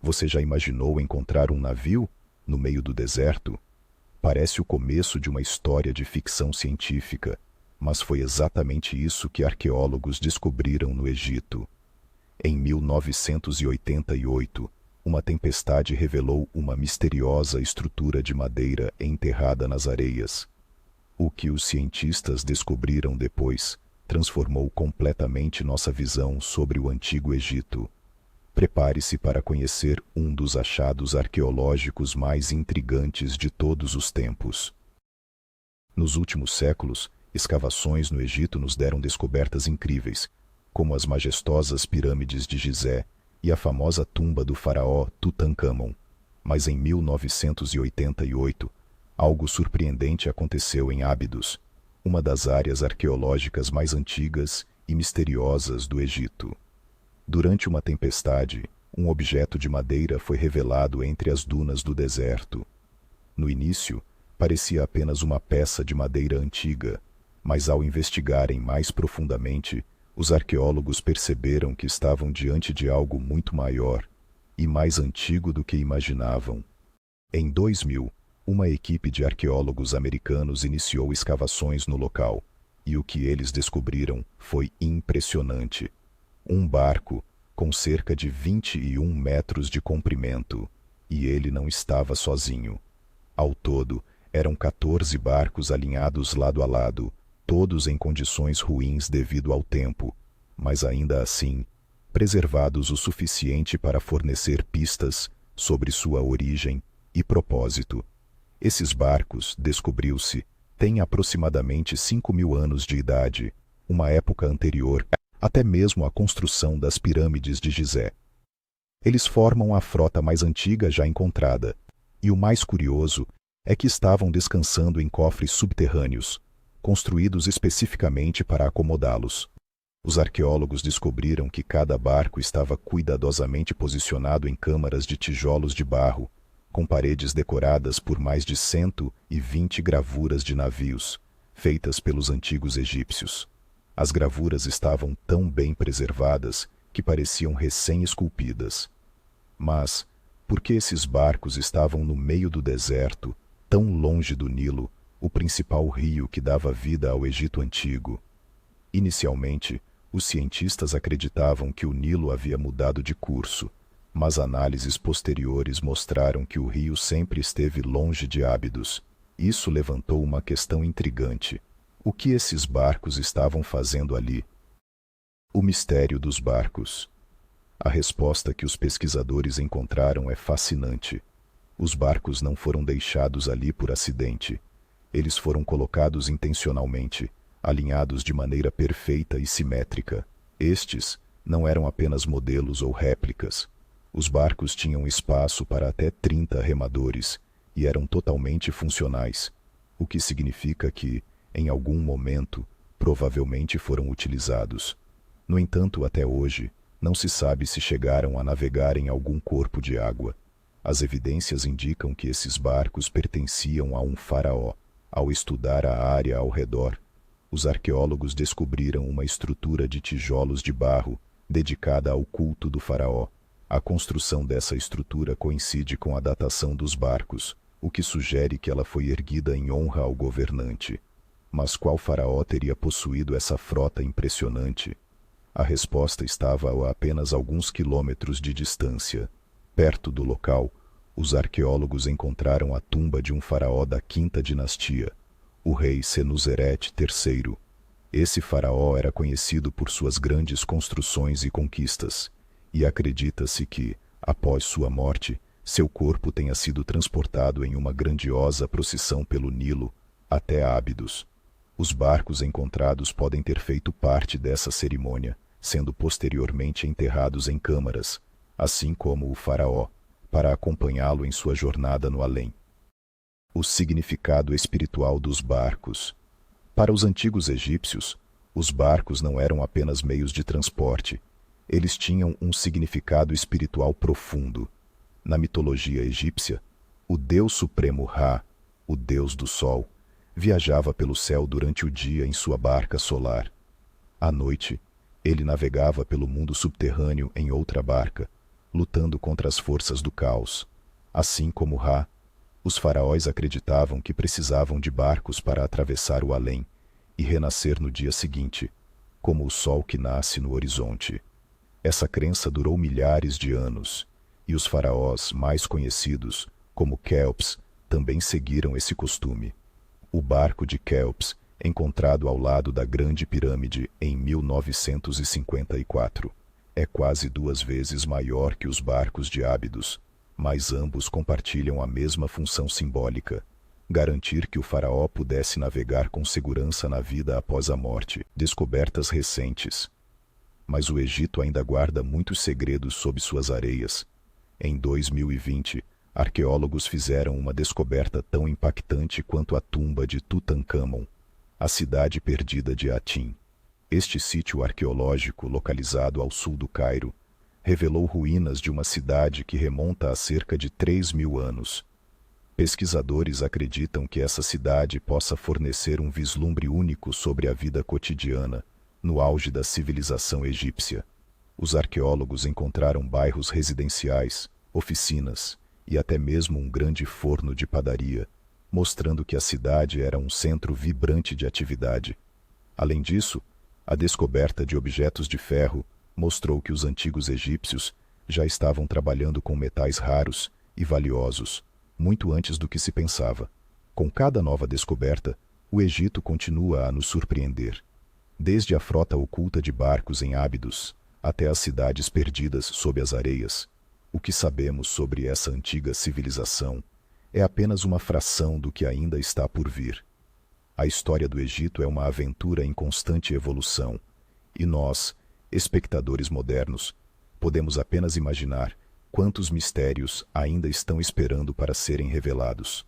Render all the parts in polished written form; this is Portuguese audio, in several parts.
Você já imaginou encontrar um navio no meio do deserto? Parece o começo de uma história de ficção científica, mas foi exatamente isso que arqueólogos descobriram no Egito. Em 1988, uma tempestade revelou uma misteriosa estrutura de madeira enterrada nas areias. O que os cientistas descobriram depois transformou completamente nossa visão sobre o Antigo Egito. Prepare-se para conhecer um dos achados arqueológicos mais intrigantes de todos os tempos. Nos últimos séculos, escavações no Egito nos deram descobertas incríveis, como as majestosas pirâmides de Gizé e a famosa tumba do faraó Tutancâmon. Mas em 1988, algo surpreendente aconteceu em Ábidos, uma das áreas arqueológicas mais antigas e misteriosas do Egito. Durante uma tempestade, um objeto de madeira foi revelado entre as dunas do deserto. No início, parecia apenas uma peça de madeira antiga, mas ao investigarem mais profundamente, os arqueólogos perceberam que estavam diante de algo muito maior e mais antigo do que imaginavam. Em 2000, uma equipe de arqueólogos americanos iniciou escavações no local, e o que eles descobriram foi impressionante. Um barco com cerca de 21 metros de comprimento, e ele não estava sozinho. Ao todo, eram 14 barcos alinhados lado a lado, todos em condições ruins devido ao tempo, mas ainda assim, preservados o suficiente para fornecer pistas sobre sua origem e propósito. Esses barcos, descobriu-se, têm aproximadamente 5.000 anos de idade, uma época anterior até mesmo à construção das pirâmides de Gizé. Eles formam a frota mais antiga já encontrada, e o mais curioso é que estavam descansando em cofres subterrâneos, construídos especificamente para acomodá-los. Os arqueólogos descobriram que cada barco estava cuidadosamente posicionado em câmaras de tijolos de barro, com paredes decoradas por mais de 120 gravuras de navios, feitas pelos antigos egípcios. As gravuras estavam tão bem preservadas que pareciam recém-esculpidas. Mas, por que esses barcos estavam no meio do deserto, tão longe do Nilo, o principal rio que dava vida ao Egito Antigo? Inicialmente, os cientistas acreditavam que o Nilo havia mudado de curso, mas análises posteriores mostraram que o rio sempre esteve longe de Ábidos. Isso levantou uma questão intrigante. O que esses barcos estavam fazendo ali? O mistério dos barcos. A resposta que os pesquisadores encontraram é fascinante. Os barcos não foram deixados ali por acidente. Eles foram colocados intencionalmente, alinhados de maneira perfeita e simétrica. Estes não eram apenas modelos ou réplicas. Os barcos tinham espaço para até 30 remadores e eram totalmente funcionais, o que significa que, em algum momento, provavelmente foram utilizados. No entanto, até hoje, não se sabe se chegaram a navegar em algum corpo de água. As evidências indicam que esses barcos pertenciam a um faraó. Ao estudar a área ao redor, os arqueólogos descobriram uma estrutura de tijolos de barro dedicada ao culto do faraó. A construção dessa estrutura coincide com a datação dos barcos, o que sugere que ela foi erguida em honra ao governante. Mas qual faraó teria possuído essa frota impressionante? A resposta estava a apenas alguns quilômetros de distância. Perto do local, os arqueólogos encontraram a tumba de um faraó da quinta dinastia, o rei Senuseret III. Esse faraó era conhecido por suas grandes construções e conquistas, e acredita-se que, após sua morte, seu corpo tenha sido transportado em uma grandiosa procissão pelo Nilo até Ábidos. Os barcos encontrados podem ter feito parte dessa cerimônia, sendo posteriormente enterrados em câmaras, assim como o faraó, para acompanhá-lo em sua jornada no além. O significado espiritual dos barcos. Para os antigos egípcios, os barcos não eram apenas meios de transporte. Eles tinham um significado espiritual profundo. Na mitologia egípcia, o deus supremo Ra, o deus do sol, viajava pelo céu durante o dia em sua barca solar. À noite, ele navegava pelo mundo subterrâneo em outra barca, lutando contra as forças do caos. Assim como Ra, os faraós acreditavam que precisavam de barcos para atravessar o além e renascer no dia seguinte, como o sol que nasce no horizonte. Essa crença durou milhares de anos, e os faraós mais conhecidos, como Quéops, também seguiram esse costume. O barco de Quéops, encontrado ao lado da Grande Pirâmide em 1954, é quase 2 vezes maior que os barcos de Ábidos, mas ambos compartilham a mesma função simbólica: garantir que o faraó pudesse navegar com segurança na vida após a morte. Descobertas recentes. Mas o Egito ainda guarda muitos segredos sob suas areias. Em 2020, arqueólogos fizeram uma descoberta tão impactante quanto a tumba de Tutancâmon, a cidade perdida de Atim. Este sítio arqueológico, localizado ao sul do Cairo, revelou ruínas de uma cidade que remonta a cerca de 3.000 anos. Pesquisadores acreditam que essa cidade possa fornecer um vislumbre único sobre a vida cotidiana, no auge da civilização egípcia. Os arqueólogos encontraram bairros residenciais, oficinas e até mesmo um grande forno de padaria, mostrando que a cidade era um centro vibrante de atividade. Além disso, a descoberta de objetos de ferro mostrou que os antigos egípcios já estavam trabalhando com metais raros e valiosos, muito antes do que se pensava. Com cada nova descoberta, o Egito continua a nos surpreender. Desde a frota oculta de barcos em Ábidos, até as cidades perdidas sob as areias, o que sabemos sobre essa antiga civilização é apenas uma fração do que ainda está por vir. A história do Egito é uma aventura em constante evolução, e nós, espectadores modernos, podemos apenas imaginar quantos mistérios ainda estão esperando para serem revelados.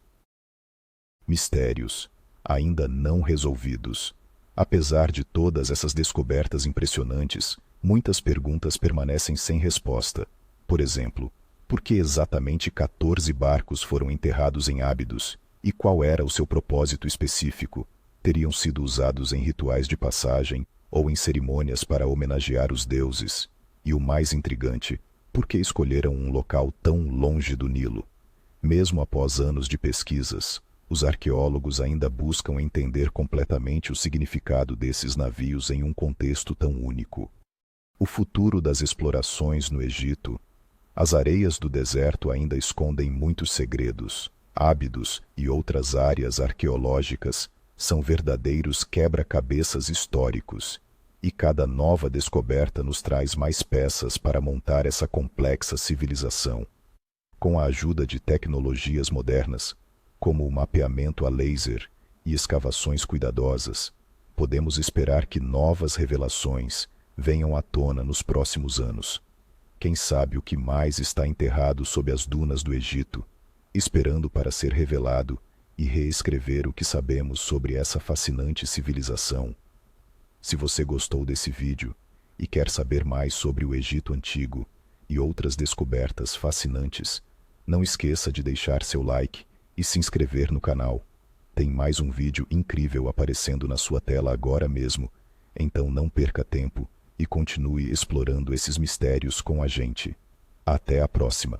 Mistérios ainda não resolvidos. Apesar de todas essas descobertas impressionantes, muitas perguntas permanecem sem resposta. Por exemplo, por que exatamente 14 barcos foram enterrados em Ábidos e qual era o seu propósito específico? Teriam sido usados em rituais de passagem ou em cerimônias para homenagear os deuses? E o mais intrigante, por que escolheram um local tão longe do Nilo? Mesmo após anos de pesquisas, os arqueólogos ainda buscam entender completamente o significado desses navios em um contexto tão único. O futuro das explorações no Egito. As areias do deserto ainda escondem muitos segredos. Ábidos e outras áreas arqueológicas são verdadeiros quebra-cabeças históricos, e cada nova descoberta nos traz mais peças para montar essa complexa civilização. Com a ajuda de tecnologias modernas, como o mapeamento a laser e escavações cuidadosas, podemos esperar que novas revelações venham à tona nos próximos anos. Quem sabe o que mais está enterrado sob as dunas do Egito, esperando para ser revelado e reescrever o que sabemos sobre essa fascinante civilização. Se você gostou desse vídeo e quer saber mais sobre o Egito Antigo e outras descobertas fascinantes, não esqueça de deixar seu like e se inscrever no canal. Tem mais um vídeo incrível aparecendo na sua tela agora mesmo, então não perca tempo e continue explorando esses mistérios com a gente. Até a próxima!